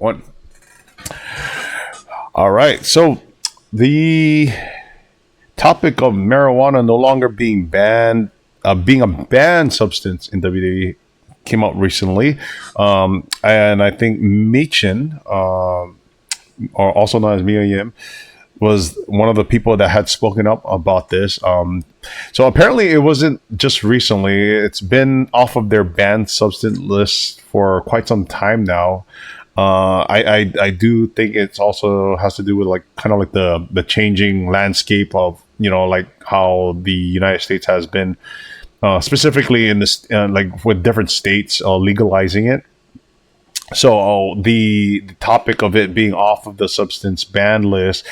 one. All right. So the topic of marijuana no longer being banned, being a banned substance in WWE came out recently. And I think Michin, or also known as Mia Yim, was one of the people that had spoken up about this. So apparently it wasn't just recently. It's been off of their banned substance list for quite some time now. I do think it's also has to do with like kind of like the changing landscape of, you know, like how the United States has been, specifically in this, like with different states legalizing it. So the topic of it being off of the substance ban list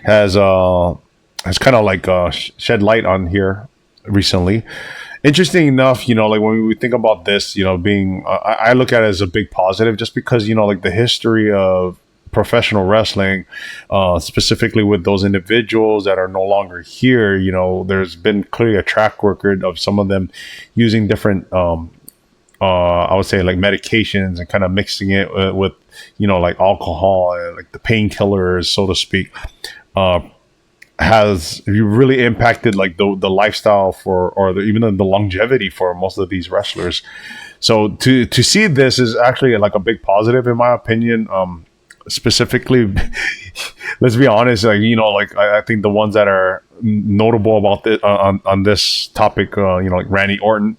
has kind of like shed light on here recently. Interesting enough, you know, like when we think about this, you know, being I look at it as a big positive, just because, you know, like the history of professional wrestling, specifically with those individuals that are no longer here, you know, there's been clearly a track record of some of them using different I would say like medications and kind of mixing it with, you know, like alcohol and like the painkillers, so to speak, has really impacted like the lifestyle for, or even the longevity for most of these wrestlers. So to see this is actually like a big positive in my opinion. Specifically, let's be honest, like, you know, like I think the ones that are notable about this on this topic, you know, like Randy Orton,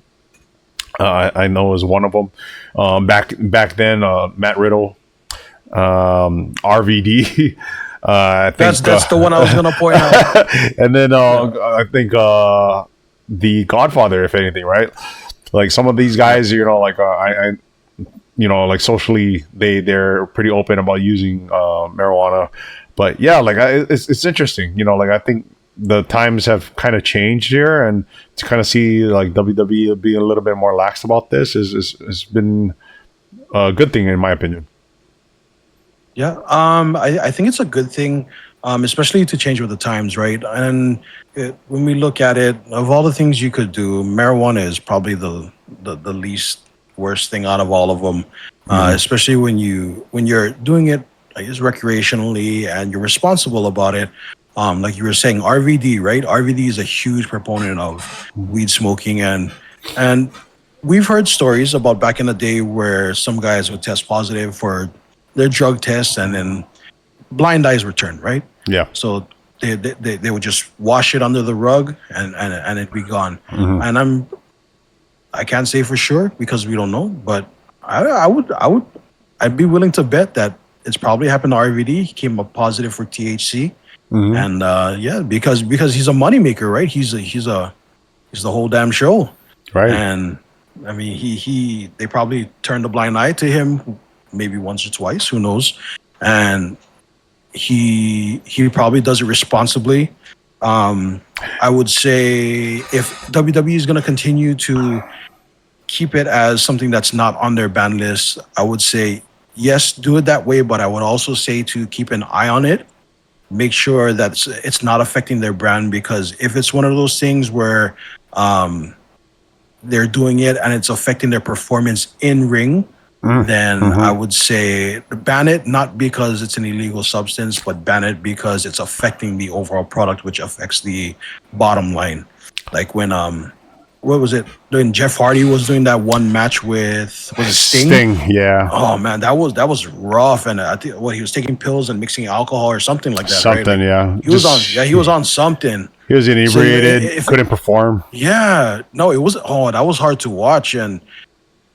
I know is one of them. Back then, Matt Riddle, RVD. I think that's the one I was gonna point out. And then I think the Godfather, if anything, right? Like some of these guys, you know, like I you know, like socially, they're pretty open about using marijuana. But yeah, like it's interesting, you know, like I think the times have kind of changed here, and to kind of see like WWE being a little bit more lax about this has been a good thing in my opinion. Yeah, I think it's a good thing, especially to change with the times, right? And when we look at it, of all the things you could do, marijuana is probably the least worst thing out of all of them. Especially when you're doing it, I guess, recreationally, and you're responsible about it. Like you were saying, RVD, right? RVD is a huge proponent of weed smoking, and we've heard stories about back in the day where some guys would test positive for their drug tests, and then blind eyes return, right? Yeah. So they would just wash it under the rug, and it'd be gone. And I can't say for sure because we don't know, but I'd be willing to bet that it's probably happened to RVD. He came up positive for THC. And yeah, because he's a moneymaker, right? He's the whole damn show, right? And I mean, they probably turned a blind eye to him, maybe once or twice, who knows? And he probably does it responsibly. I would say if WWE is going to continue to keep it as something that's not on their ban list, I would say yes, do it that way. But I would also say to keep an eye on it. Make sure that it's not affecting their brand, because if it's one of those things where they're doing it and it's affecting their performance in ring, then I would say ban it, not because it's an illegal substance, but ban it because it's affecting the overall product, which affects the bottom line. Like when what was it? When Jeff Hardy was doing that one match with, was it Sting? Sting, yeah. Oh man, that was rough. And I think he was taking pills and mixing alcohol or something like that. Something, right? yeah. He was on something. He was inebriated, couldn't perform. Yeah, no, it was. Oh, that was hard to watch. And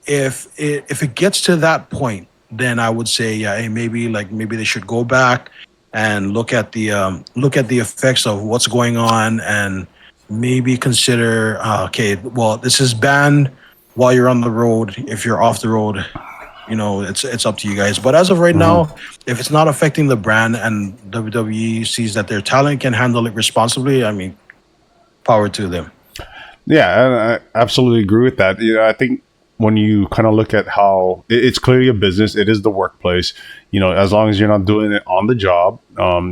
if it gets to that point, then I would say, yeah, hey, maybe they should go back and look at the effects of what's going on, and maybe consider, okay, well, this is banned while you're on the road. If you're off the road, you know, it's up to you guys. But as of right now, if it's not affecting the brand and WWE sees that their talent can handle it responsibly, I mean, power to them. Yeah, I absolutely agree with that. You know, I think when you kind of look at how it's clearly a business, it is the workplace, you know, as long as you're not doing it on the job,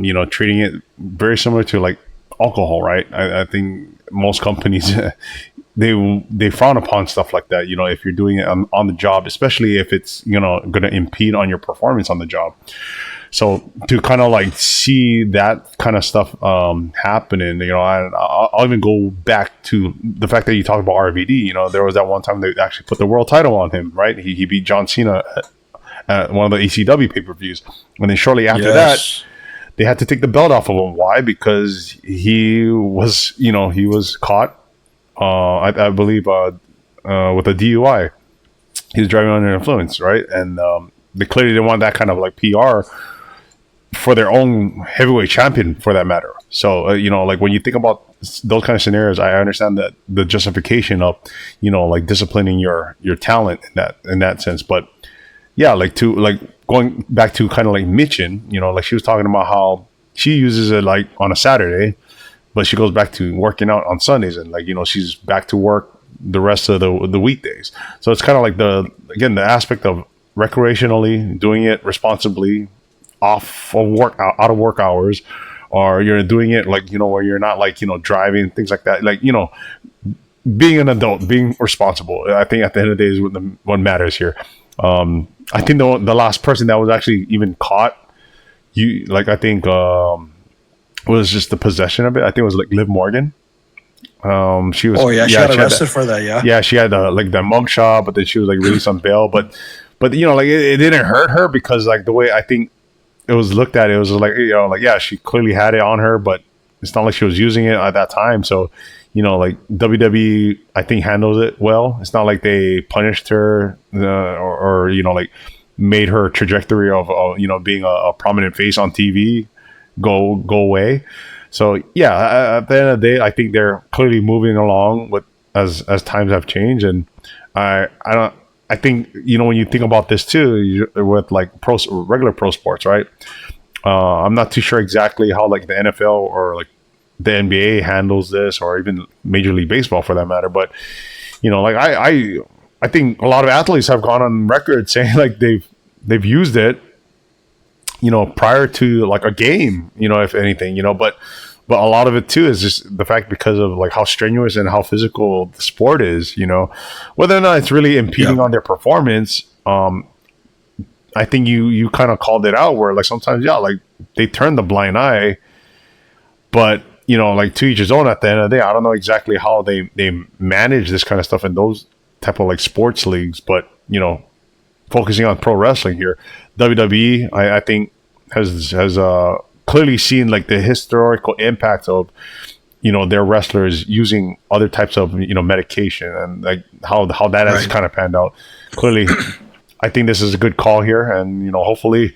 you know, treating it very similar to like alcohol, right? I think most companies they frown upon stuff like that. If you're doing it on the job, especially if it's going to impede on your performance on the job. So to kind of like see that kind of stuff happening, I'll even go back to the fact that you talked about RVD. There was that one time they actually put the world title on him, right? He beat John Cena at one of the ECW pay-per-views, and then shortly after that, they had to take the belt off of him. Why? Because he was caught, I believe, with a DUI. He was driving under influence, right? And they clearly didn't want that kind of like PR for their own heavyweight champion, for that matter. So like when you think about those kind of scenarios, I understand that the justification of like disciplining your talent in that sense. But yeah, like going back to kind of like Mitchin, like she was talking about how she uses it like on a Saturday, but she goes back to working out on Sundays, and like she's back to work the rest of the weekdays. So it's kind of like the aspect of recreationally doing it responsibly, off of work, out of work hours, or you're doing it like where you're not like driving, things like that. Like being an adult, being responsible. I think at the end of the day is what matters here. I think the last person that was actually even caught, I think was just the possession of it. I think it was like Liv Morgan. She was. Oh yeah, she got arrested for that. Yeah, she had like that mugshot, but then she was like released on bail. But like it didn't hurt her, because like the way I think it was looked at, it was like yeah, she clearly had it on her, but it's not like she was using it at that time. So like WWE, I think, handles it well. It's not like they punished her or like made her trajectory of being a prominent face on TV go away. So yeah, at the end of the day, I think they're clearly moving along with as times have changed, and I think when you think about this too, with like regular pro sports, right? I'm not too sure exactly how like the NFL or like the NBA handles this, or even Major League Baseball for that matter. But like I think a lot of athletes have gone on record saying like they've used it, prior to like a game, if anything, but a lot of it too is just the fact, because of like how strenuous and how physical the sport is, whether or not it's really impeding on their performance. I think you kind of called it out, where like sometimes, like they turn the blind eye, but like to each his own. At the end of the day, I don't know exactly how they manage this kind of stuff in those type of like sports leagues, but focusing on pro wrestling here, WWE, I think has clearly seen like the historical impact of their wrestlers using other types of medication, and like how that has kind of panned out. Clearly, I think this is a good call here, and hopefully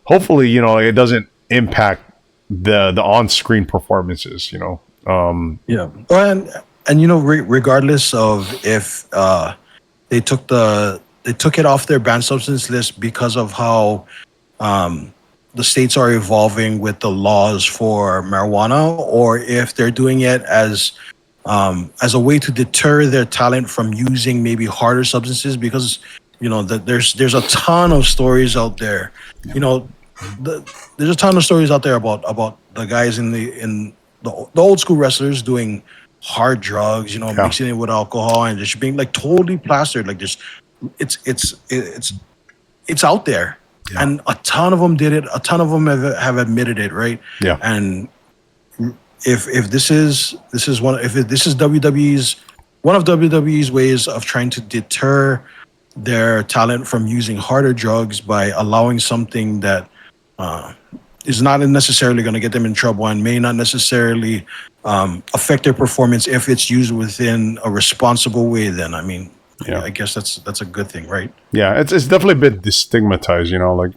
it doesn't impact the on-screen performances. Regardless of if they took it off their banned substance list because of how the states are evolving with the laws for marijuana, or if they're doing it as a way to deter their talent from using maybe harder substances, because there's a ton of stories out there. There's a ton of stories out there about the guys in the old school wrestlers doing hard drugs, mixing it with alcohol and just being like totally plastered. Like it's out there. Yeah. And a ton of them did it. A ton of them have admitted it, right? Yeah. And if this is WWE's one of WWE's ways of trying to deter their talent from using harder drugs by allowing something that is not necessarily going to get them in trouble and may not necessarily affect their performance if it's used within a responsible way, then I mean, I guess that's a good thing, right? Yeah, it's definitely a bit destigmatized, like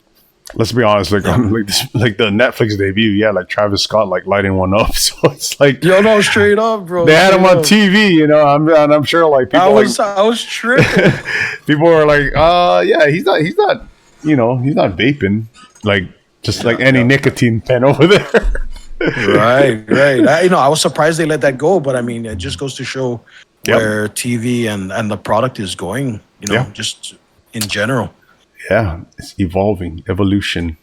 let's be honest, like like the Netflix debut, like Travis Scott like lighting one up, so it's like no, straight up, bro. They had him on TV, I'm sure like people I was tripping. People were like, he's not he's not vaping, like just like any nicotine pen over there. Right. I was surprised they let that go, but I mean, it just goes to show where TV and the product is going, just in general. Yeah, it's evolution.